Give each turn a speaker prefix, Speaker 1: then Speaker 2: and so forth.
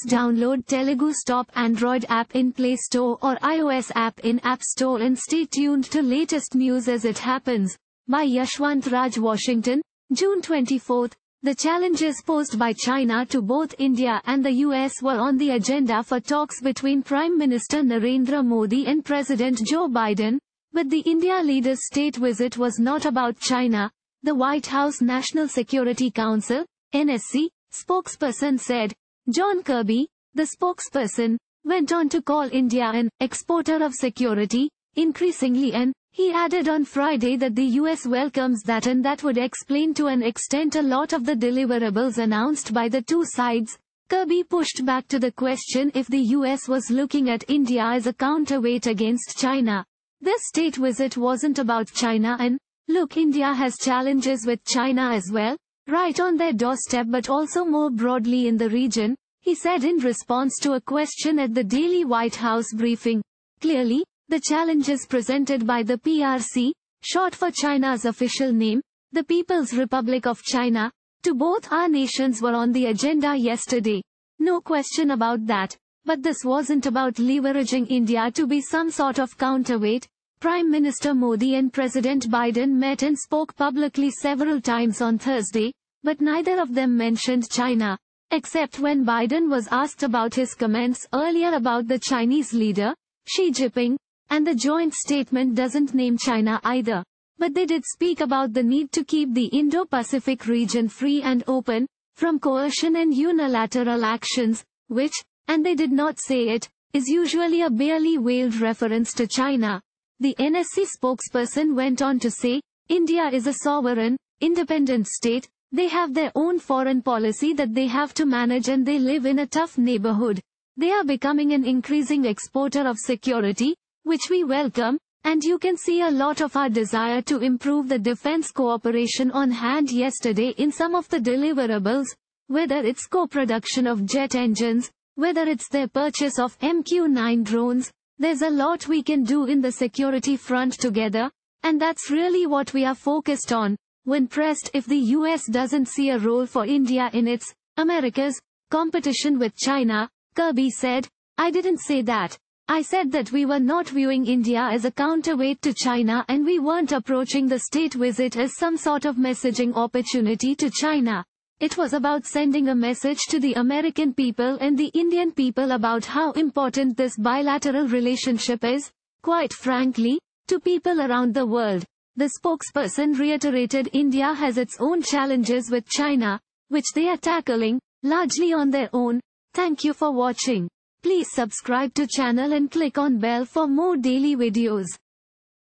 Speaker 1: download Telugu Stop Android app in Play Store or iOS app in App Store and stay tuned to latest news as it happens. By Yashwant Raj, Washington, June 24. The challenges posed by China to both India and the US were on the agenda for talks between Prime Minister Narendra Modi and President Joe Biden, but the India leader's state visit was not about China, the White House National Security Council, NSC, spokesperson said. John Kirby, the spokesperson, went on to call India an exporter of security, increasingly, and he added on Friday that the US welcomes that and that would explain to an extent a lot of the deliverables announced by the two sides. Kirby pushed back to the question if the US was looking at India as a counterweight against China. This state visit wasn't about China and, look, India has challenges with China as well, right on their doorstep, but also more broadly in the region, he said in response to a question at the daily White House briefing. Clearly, the challenges presented by the PRC, short for China's official name, the People's Republic of China, to both our nations were on the agenda yesterday. No question about that. But this wasn't about leveraging India to be some sort of counterweight. Prime Minister Modi and President Biden met and spoke publicly several times on Thursday, but neither of them mentioned China, except when Biden was asked about his comments earlier about the Chinese leader, Xi Jinping, and the joint statement doesn't name China either. But they did speak about the need to keep the Indo-Pacific region free and open from coercion and unilateral actions, which, and they did not say it, is usually a barely veiled reference to China. The NSC spokesperson went on to say, India is a sovereign, independent state, they have their own foreign policy that they have to manage and they live in a tough neighborhood. They are becoming an increasing exporter of security, which we welcome, and you can see a lot of our desire to improve the defense cooperation on hand yesterday in some of the deliverables, whether it's co-production of jet engines, whether it's their purchase of MQ-9 drones. There's a lot we can do in the security front together, and that's really what we are focused on. When pressed if the US doesn't see a role for India in its, America's, competition with China, Kirby said, I didn't say that. I said that we were not viewing India as a counterweight to China and we weren't approaching the state visit as some sort of messaging opportunity to China. It was about sending a message to the American people and the Indian people about how important this bilateral relationship is, quite frankly, to people around the world. The spokesperson reiterated India has its own challenges with China, which they are tackling, largely on their own. Thank you for watching. Please subscribe to channel and click on bell for more daily videos.